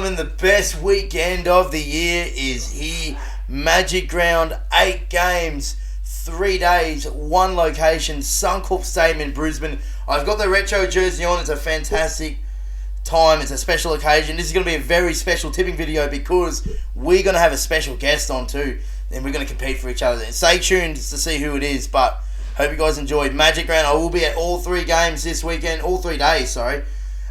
gentlemen, the best weekend of the year is here. Magic Round, 8 games, 3 days, 1 location, Suncorp Stadium in Brisbane. I've got the retro jersey on. It's a fantastic time. It's a special occasion. This is going to be a very special tipping video because we're going to have a special guest on too, and we're going to compete for each other. Stay tuned to see who it is, but hope you guys enjoyed Magic Round. I will be at all 3 games this weekend, all 3 days, sorry.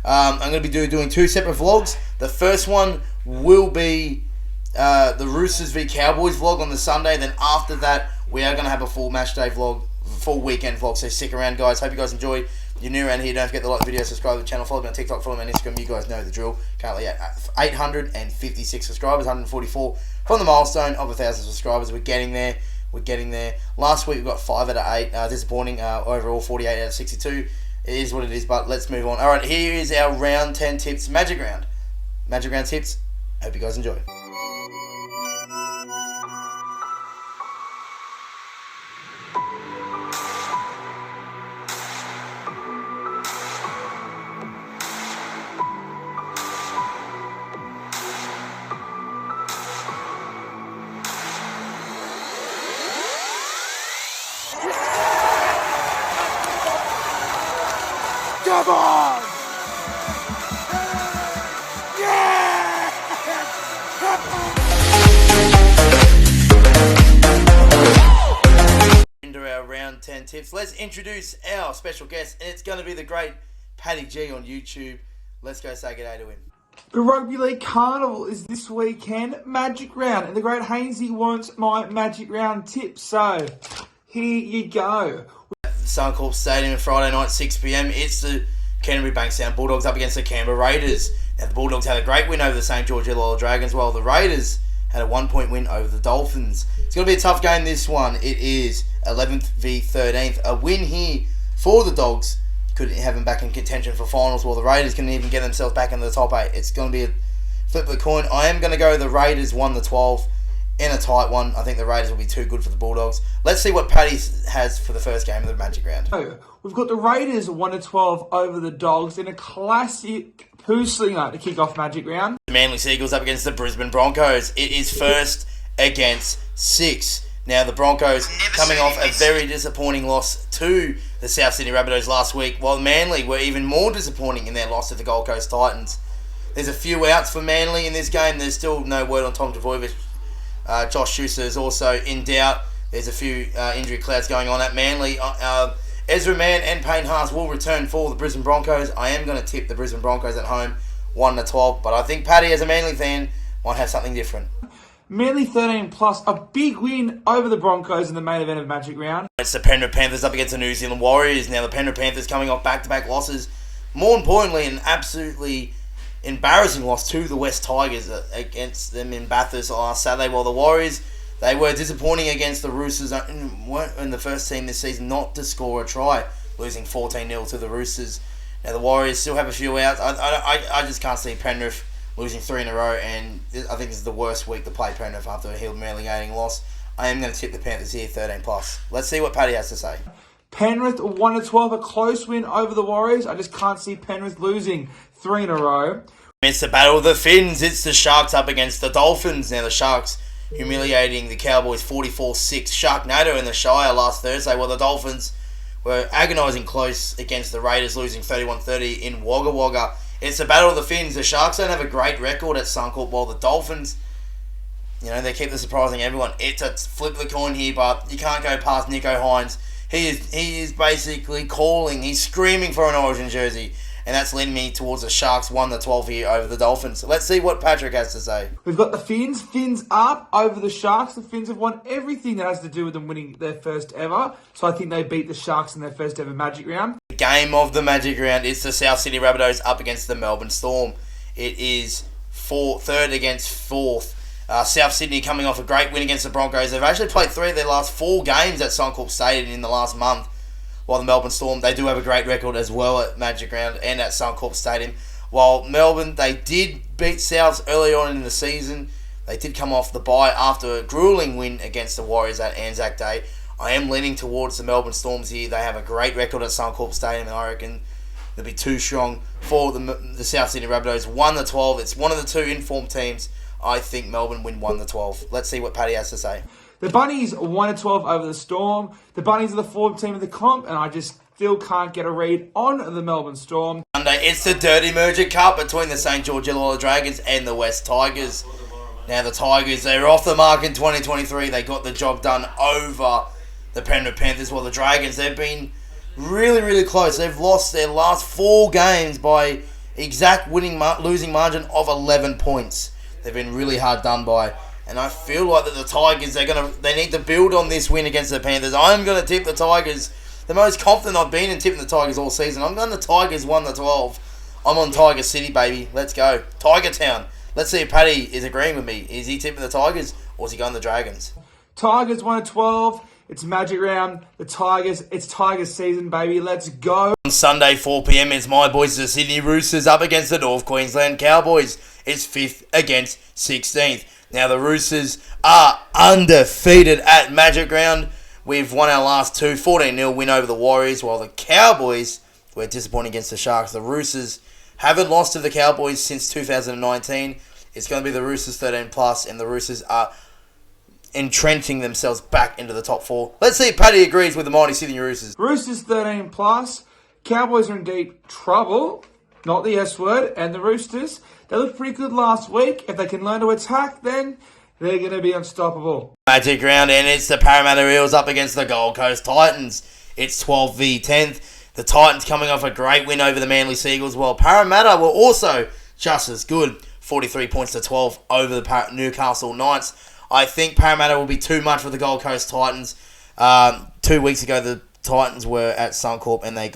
I'm going to be doing 2 separate vlogs. The first one will be the Roosters v Cowboys vlog on the Sunday. Then after that, we are going to have a full match day vlog, full weekend vlog. So stick around, guys. Hope you guys enjoy. If you're new around here, don't forget to like the video, subscribe to the channel, follow me on TikTok, follow me on Instagram. You guys know the drill. Currently at 856 subscribers, 144 from the milestone of 1,000 subscribers. We're getting there. We're getting there. Last week we got 5 out of 8. Disappointing overall, 48 out of 62. It is what it is, but let's move on. All right, here is our round 10 tips, Magic Round. Magic Round tips. Hope you guys enjoy. Come on! Yeah! Into our round 10 tips. Let's introduce our special guest, and it's going to be the great Paddy G on YouTube. Let's go say good day to him. The Rugby League Carnival is this weekend, Magic Round, and the great Hainsey wants my Magic Round tips, so here you go. Suncorp Stadium Friday night, 6 p.m. It's the Canterbury Bankstown Bulldogs up against the Canberra Raiders. Now, the Bulldogs had a great win over the St. George Illawarra Dragons, while the Raiders had a 1-point win over the Dolphins. It's going to be a tough game, this one. It is 11th v 13th. A win here for the Dogs could have them back in contention for finals, while the Raiders can even get themselves back into the top 8. It's going to be a flip of the coin. I am going to go the Raiders 1-12 in a tight one. I think the Raiders will be too good for the Bulldogs. Let's see what Paddy has for the first game of the Magic Round. We've got the Raiders 1-12 over the Dogs in a classic poo slinger to kick off Magic Round. The Manly Seagulls up against the Brisbane Broncos. It is first against 6. Now, the Broncos coming off a very disappointing loss to the South Sydney Rabbitohs last week, while Manly were even more disappointing in their loss to the Gold Coast Titans. There's a few outs for Manly in this game. There's still no word on Tom Trbojevic. Josh Schuster is also in doubt. There's a few injury clouds going on at Manly. Ezra Mann and Payne Haas will return for the Brisbane Broncos. I am going to tip the Brisbane Broncos at home 1-12, but I think Paddy, as a Manly fan, might have something different. Manly 13 plus, a big win over the Broncos in the main event of Magic Round. It's the Penrith Panthers up against the New Zealand Warriors. Now, the Penrith Panthers coming off back-to-back losses. More importantly, an absolutely embarrassing loss to the West Tigers against them in Bathurst last Saturday, while the Warriors, they were disappointing against the Roosters and weren't in the first team this season not to score a try, losing 14-0 to the Roosters. Now, the Warriors still have a few outs. I just can't see Penrith losing 3 in a row, and I think this is the worst week to play Penrith after a humiliating loss. I am going to tip the Panthers here 13 plus. Let's see what Paddy has to say. Penrith 1-12, a close win over the Warriors. I just can't see Penrith losing 3 in a row. It's the battle of the Finns. It's the Sharks up against the Dolphins. Now, the Sharks humiliating the Cowboys 44-6. Sharknado in the Shire last Thursday, while the Dolphins were agonising close against the Raiders, losing 31-30 in Wagga Wagga. It's the battle of the Finns. The Sharks don't have a great record at Suncorp, while the Dolphins, they keep surprising everyone. It's a flip of the coin here, but you can't go past Nico Hines. He is basically calling. He's screaming for an Origin jersey. And that's leading me towards the Sharks 1-12 here over the Dolphins. So let's see what Patrick has to say. We've got the Finns. Finns up over the Sharks. The Finns have won everything that has to do with them winning their first ever. So I think they beat the Sharks in their first ever Magic Round. The game of the Magic Round is the South Sydney Rabbitohs up against the Melbourne Storm. It is 3rd against 4th. South Sydney coming off a great win against the Broncos. They've actually played 3 of their last 4 games at Suncorp Stadium in the last month. While the Melbourne Storm, they do have a great record as well at Magic Round and at Suncorp Stadium. While Melbourne, they did beat Souths early on in the season. They did come off the bye after a grueling win against the Warriors at Anzac Day. I am leaning towards the Melbourne Storms here. They have a great record at Suncorp Stadium, and I reckon They'll be too strong for the South Sydney Rabbitohs. 1-12. It's one of the two informed teams. I think Melbourne win 1-12. Let's see what Paddy has to say. The Bunnies 1-12 over the Storm. The Bunnies are the form team of the comp, and I just still can't get a read on the Melbourne Storm. Monday, it's the Dirty Merger Cup between the St. George Illawarra Dragons and the West Tigers. Now the Tigers, they're off the mark in 2023. They got the job done over the Penrith Panthers. While the Dragons, they've been really, really close. They've lost their last 4 games by exact losing margin of 11 points. They've been really hard done by. And I feel like that the Tigers, they need to build on this win against the Panthers. I'm going to tip the Tigers. The most confident I've been in tipping the Tigers all season. I'm going the Tigers 1-12. I'm on Tiger City, baby. Let's go. Tiger Town. Let's see if Paddy is agreeing with me. Is he tipping the Tigers or is he going the Dragons? Tigers 1-12. It's Magic Round. The Tigers. It's Tigers season, baby. Let's go. On Sunday, 4 p.m, it's my boys, the Sydney Roosters, up against the North Queensland Cowboys. It's 5th against 16th. Now, the Roosters are undefeated at Magic Round. We've won our last 2, 14-0 win over the Warriors, while the Cowboys were disappointing against the Sharks. The Roosters haven't lost to the Cowboys since 2019. It's going to be the Roosters 13+, and the Roosters are entrenching themselves back into the top 4. Let's see if Paddy agrees with the mighty Sydney Roosters. Roosters 13+. Cowboys are in deep trouble. Not the S word. And the Roosters, they looked pretty good last week. If they can learn to attack, then they're going to be unstoppable. Magic Round, and it's the Parramatta Eels up against the Gold Coast Titans. It's 12 v 10th. The Titans coming off a great win over the Manly Seagulls, while Parramatta were also just as good. 43 points to 12 over the Newcastle Knights. I think Parramatta will be too much for the Gold Coast Titans. 2 weeks ago, the Titans were at Suncorp and they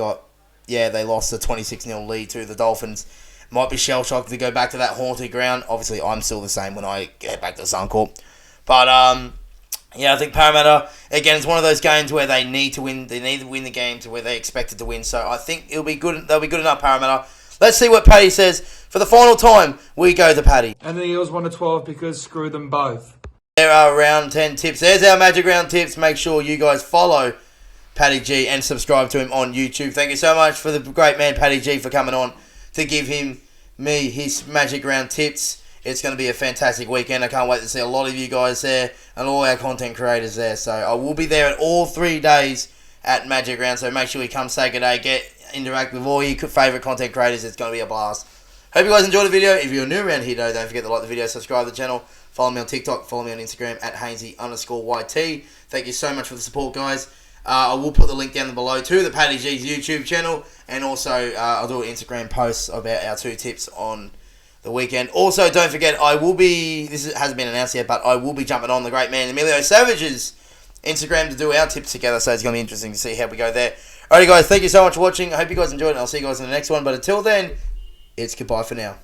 lost the 26-0 lead to the Dolphins. Might be shell-shocked to go back to that haunted ground. Obviously, I'm still the same when I get back to Suncorp. But, I think Parramatta, again, it's one of those games where they need to win. They need to win the game to where they expected to win. So I think it'll be good. They'll be good enough, Parramatta. Let's see what Paddy says. For the final time, we go to Paddy. And the Eels 1-12 because screw them both. There are round 10 tips. There's our Magic Round tips. Make sure you guys follow Paddy G and subscribe to him on YouTube. Thank you so much for the great man Paddy G for coming on to give me his Magic Round tips. It's going to be a fantastic weekend. I can't wait to see a lot of you guys there and all our content creators there. So I will be there at all 3 days at Magic Round. So make sure you come say good day, interact with all your favourite content creators. It's going to be a blast. Hope you guys enjoyed the video. If you're new around here though, don't forget to like the video, subscribe to the channel, follow me on TikTok, follow me on Instagram at Hainsey_YT. Thank you so much for the support, guys. I will put the link down below to the Paddy G's YouTube channel, and also I'll do an Instagram post about our 2 tips on the weekend. Also, don't forget, this hasn't been announced yet, but I will be jumping on the great man Emilio Savage's Instagram to do our tips together, so it's going to be interesting to see how we go there. Alrighty guys, thank you so much for watching. I hope you guys enjoyed it, and I'll see you guys in the next one, but until then, it's goodbye for now.